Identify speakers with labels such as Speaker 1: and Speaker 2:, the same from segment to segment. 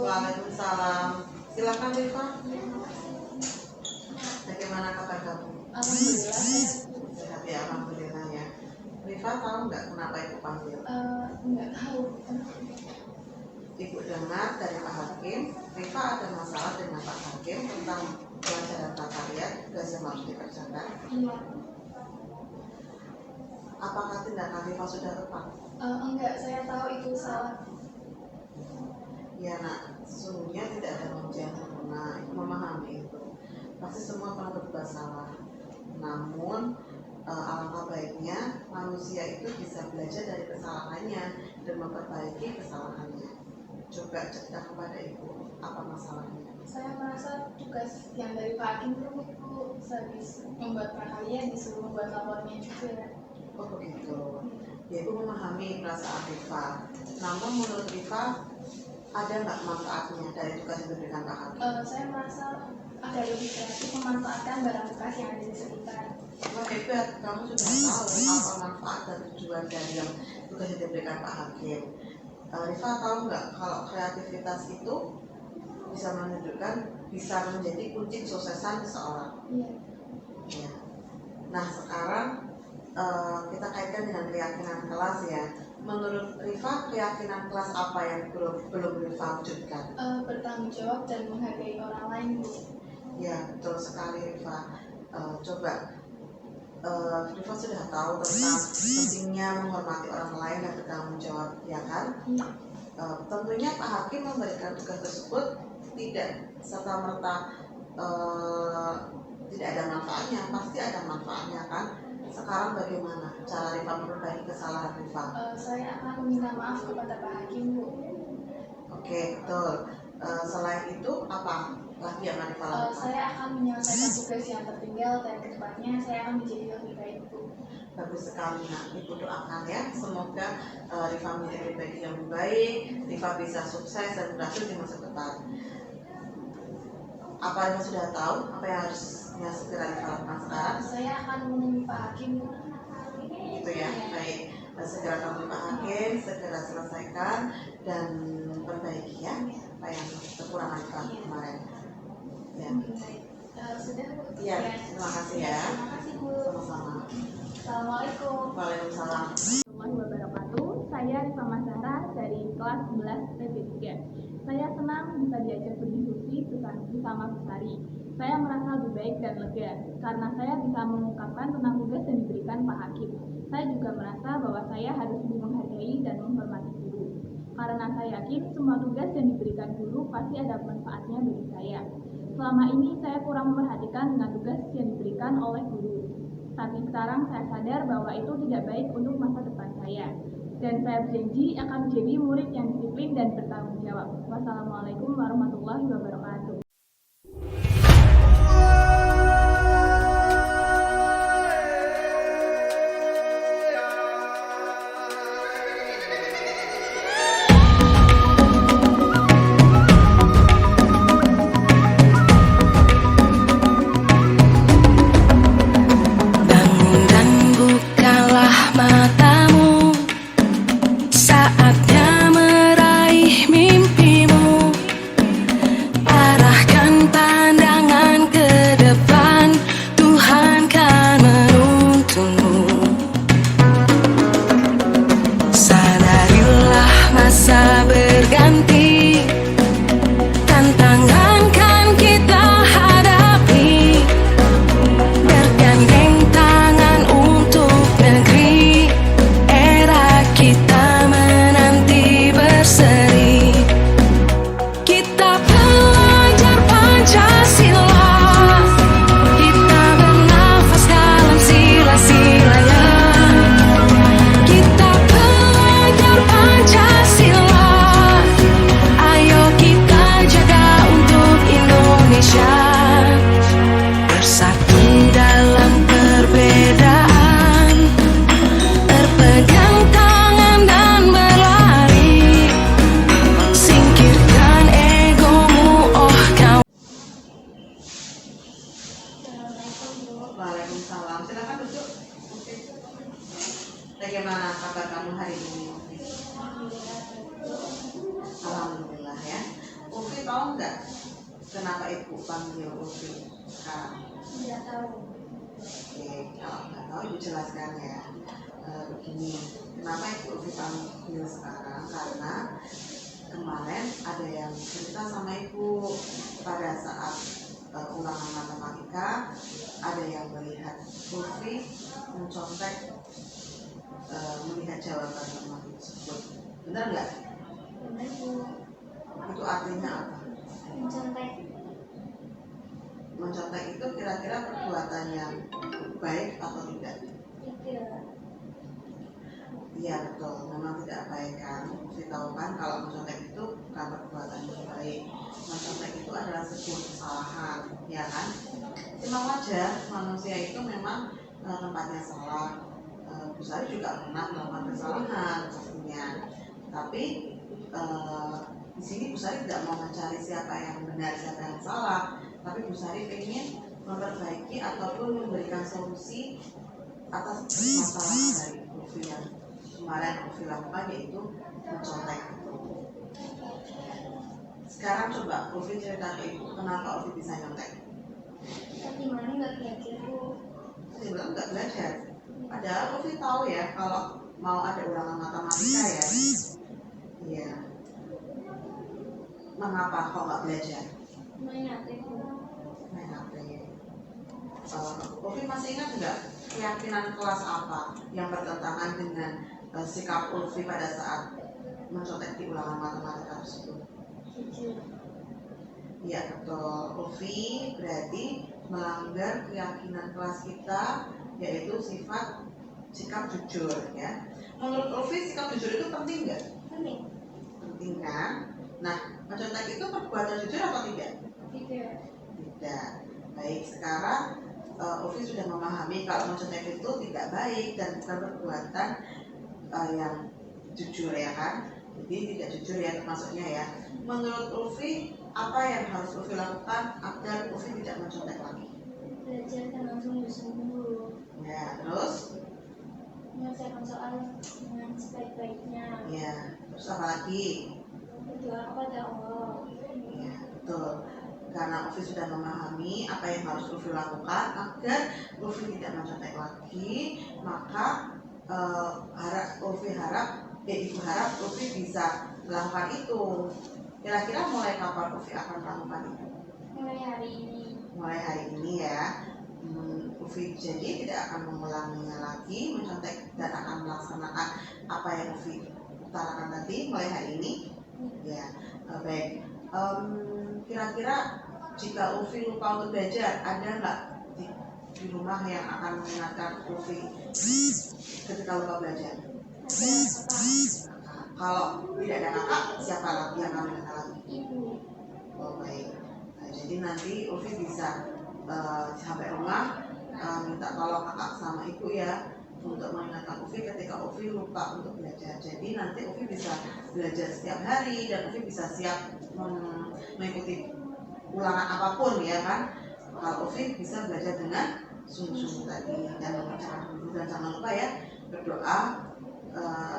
Speaker 1: Waalaikumsalam. Silakan Rifa. Bagaimana kabar kamu?
Speaker 2: Alhamdulillah
Speaker 1: Sehat ya, alhamdulillah ya. Rifa tahu nggak kenapa ibu panggil?
Speaker 2: nggak tahu.
Speaker 1: Ibu dengar dari Pak Hakim, Rifa ada masalah dengan Pak Hakim tentang pelajaran tata rias tugas yang harus dikerjakan.
Speaker 2: Iya.
Speaker 1: Apakah tindakan Rifa sudah tepat?
Speaker 2: Enggak, saya tahu itu salah.
Speaker 1: Ya nak, sesungguhnya tidak ada manusia yang sempurna. Ibu memahami itu. Pasti semua pernah berbuat salah. Namun alangkah baiknya manusia itu bisa belajar dari kesalahannya dan memperbaiki kesalahannya. Coba cerita kepada ibu apa masalahnya.
Speaker 2: Saya merasa tugas yang dari Pak Hakim itu sehabis membuat prakarya disuruh membuat laporannya juga.
Speaker 1: Oh begitu. Ya, ibu memahami perasaan Rifa. Namun menurut Rifa ada nggak manfaatnya dari tugas yang diberikan Pak Hakim?
Speaker 2: Saya merasa agar lebih kreatif memanfaatkan barang bekas yang ada di sekitar.
Speaker 1: Wah hebat, kamu sudah tahu apa manfaat dan tujuan dari yang tugas yang diberikan Pak Hakim. Rifa tahu nggak kalau kreativitas itu bisa menunjukkan, bisa menjadi kunci kesuksesan seseorang.
Speaker 2: Iya.
Speaker 1: Ya. Nah sekarang kita kaitkan dengan keyakinan kelas ya. Menurut Rifa, keyakinan kelas apa yang belum Rifa wujudkan?
Speaker 2: Bertanggung jawab dan menghargai orang lain, Bu.
Speaker 1: Ya betul sekali Rifa. Coba Rifa sudah tahu tentang pentingnya menghormati orang lain dan bertanggung jawab, ya kan?
Speaker 2: Iya.
Speaker 1: Tentunya Pak Hakim memberikan tugas tersebut tidak serta merta tidak ada manfaatnya, pasti ada manfaatnya kan? Sekarang bagaimana cara Rifa memperbaiki kesalahan Rifa?
Speaker 2: Saya akan meminta maaf kepada Pak Hakim, Bu.
Speaker 1: Oke betul. Selain itu apa lagi yang akan Rifa lakukan?
Speaker 2: Saya akan menyelesaikan tugas yang tertinggal dan kedepannya saya akan menjadi lebih baik, Bu.
Speaker 1: Bagus sekali nak, ibu doakan ya, semoga Rifa menjadi pribadi yang lebih baik, Rifa bisa sukses dan berhasil di masa depan. Apa yang sudah tahu, apa yang harusnya segera Rifa lakukan sekarang?
Speaker 2: Saya akan menemui Pak Hakim, Bu.
Speaker 1: Gitu ya, baik. Segera temui Pak Hakim, segera selesaikan dan perbaiki ya apa yang kekurangan Rifa kemarin. Ya.
Speaker 2: Sudah, Bu.
Speaker 1: Iya, terima kasih ya.
Speaker 2: Terima kasih, Bu.
Speaker 1: Sama-sama.
Speaker 2: Assalamualaikum
Speaker 1: Waalaikumsalam.
Speaker 3: Warahmatullahi wabarakatuh. Saya Rifa Masara dari kelas 11 PP3. Saya senang bisa diajak berdiskusi bersama Bu Sari. Saya merasa lebih baik dan lega karena saya bisa mengungkapkan tentang tugas yang diberikan Pak Hakim. Saya juga merasa bahwa saya harus lebih menghargai dan menghormati guru. Karena saya yakin semua tugas yang diberikan guru pasti ada manfaatnya bagi saya. Selama ini saya kurang memperhatikan dengan tugas yang diberikan oleh guru. Tapi sekarang saya sadar bahwa itu tidak baik untuk masa depan saya. Dan saya berjanji akan menjadi murid yang disiplin dan bertanggung jawab. Wassalamualaikum warahmatullahi wabarakatuh.
Speaker 1: Bagaimana kabar kamu hari ini? Alhamdulillah ya. Ufi tahu nggak kenapa ibu panggil Ufi sekarang?
Speaker 2: Tidak tahu.
Speaker 1: Oke, kalau nggak tahu ibu jelaskan ya. Begini, kenapa ibu Ufi panggil sekarang? Karena kemarin ada yang cerita sama ibu pada saat ulangan matematika, ada yang melihat Ufi mencontek melihat jawaban matematika tersebut. Benar nggak?
Speaker 2: Benar Bu.
Speaker 1: Itu artinya apa?
Speaker 2: Mencontek.
Speaker 1: Mencontek itu kira-kira perbuatan yang baik atau tidak?
Speaker 2: Tidak.
Speaker 1: Iya betul, memang tidak baik kan. Mesti tahu kan kalau mencontek itu bukan perbuatan yang baik. Mencontek itu adalah sebuah kesalahan, ya kan? Memang wajar manusia itu memang tempatnya salah. Bu Sari juga pernah melakukan kesalahan pastinya. Tapi di sini Bu Sari tidak mau mencari siapa yang benar, siapa yang salah. Tapi Bu Sari ingin memperbaiki ataupun memberikan solusi atas masalah dari Ufi yang kemarin Ufi lakukan, yaitu mencontek. Sekarang coba Ufi cerita ke ibu kenapa Ufi bisa nyontek.
Speaker 2: Tapi mana nggak belajar Bu?
Speaker 1: Tadi bilang nggak belajar. Padahal Ufi tahu ya kalau mau ada ulangan matematika ya. Iya. Mengapa kok nggak belajar?
Speaker 2: Main HP Bu.
Speaker 1: Main HP. Ufi masih ingat nggak keyakinan kelas apa yang bertentangan dengan sikap Ufi pada saat mencontek di ulangan matematika tersebut?
Speaker 2: Jujur.
Speaker 1: Iya betul. Ufi berarti melanggar keyakinan kelas kita, yaitu sikap jujur ya. Menurut Ufi sikap jujur itu penting nggak?
Speaker 2: Penting.
Speaker 1: Penting kan? Nah, mencontek itu perbuatan jujur atau tidak?
Speaker 2: Tidak.
Speaker 1: Tidak. Baik, sekarang Ufi sudah memahami kalau mencontek itu tidak baik dan bukan perbuatan yang jujur ya kan? Jadi tidak jujur ya maksudnya ya. Menurut Ufi, apa yang harus Ufi lakukan agar Ufi tidak mencontek lagi?
Speaker 2: Belajar dengan sungguh-sungguh.
Speaker 1: Ya, terus?
Speaker 2: Menyelesaikan soal dengan sebaik-baiknya.
Speaker 1: Ya, terus apa lagi?
Speaker 2: Berdoa kepada Allah.
Speaker 1: Ya, betul. Karena Ufi sudah memahami apa yang harus Ufi lakukan agar Ufi tidak mencontek lagi, maka Ibu harap Ufi bisa melakukan itu. Kira-kira mulai kapan Ufi akan melakukan itu?
Speaker 2: Mulai hari ini.
Speaker 1: Mulai hari ini ya. Ufi jadi tidak akan mengulanginya lagi mencontek dan akan melaksanakan apa yang Ufi utarakan tadi mulai hari ini. Ya, baik. Kira-kira jika Ufi lupa untuk belajar, ada nggak di rumah yang akan mengingatkan Ufi ketika lupa belajar?
Speaker 2: Ada kakak.
Speaker 1: Kalau tidak ada kakak, siapa lagi yang akan mengingatkan lagi?
Speaker 2: Ibu.
Speaker 1: Oh baik. Nah, jadi nanti Ufi bisa sampai rumah minta tolong kakak sama ibu ya untuk mengingatkan Ufi ketika Ufi lupa untuk belajar. Jadi nanti Ufi bisa belajar setiap hari dan Ufi bisa siap mengikuti ulangan apapun ya kan. Kalau Ufi bisa belajar dengan sungguh-sungguh tadi dan mengucapkan dulu, dan jangan lupa ya berdoa,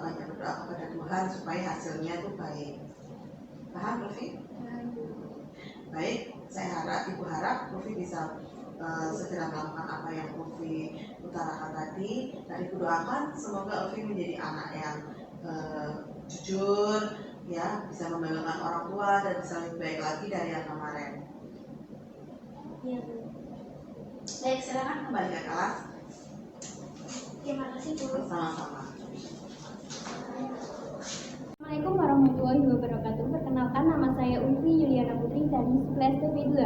Speaker 1: banyak berdoa kepada Tuhan supaya hasilnya itu baik. Paham Ufi? Baik, Ibu harap Ufi bisa segera melakukan apa yang Ufi utarakan tadi, dan Ibu doakan semoga Ufi menjadi anak yang jujur ya, bisa membanggakan orang tua dan bisa lebih baik lagi dari yang kemarin.
Speaker 2: Iya Bu.
Speaker 1: Baik, silakan kembali ke kelas.
Speaker 2: Terima kasih Bu.
Speaker 1: Sama-sama.
Speaker 4: Assalamualaikum warahmatullahi wabarakatuh. Perkenalkan, nama saya Ulfi Yuliana Putri dari kelas TP2.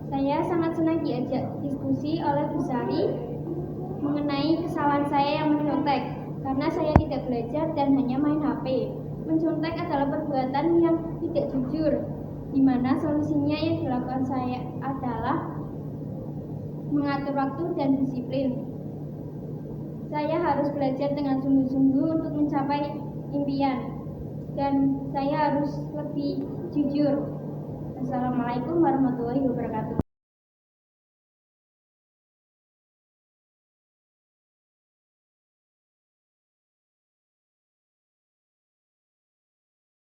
Speaker 4: Saya sangat senang diajak diskusi oleh Bu Sari mengenai kesalahan saya yang mencontek, karena saya tidak belajar dan hanya main HP. Mencontek adalah perbuatan yang tidak jujur, di mana solusinya yang dilakukan saya adalah mengatur waktu dan disiplin. Saya harus belajar dengan sungguh-sungguh untuk mencapai impian, dan saya harus lebih jujur. Assalamualaikum warahmatullahi wabarakatuh.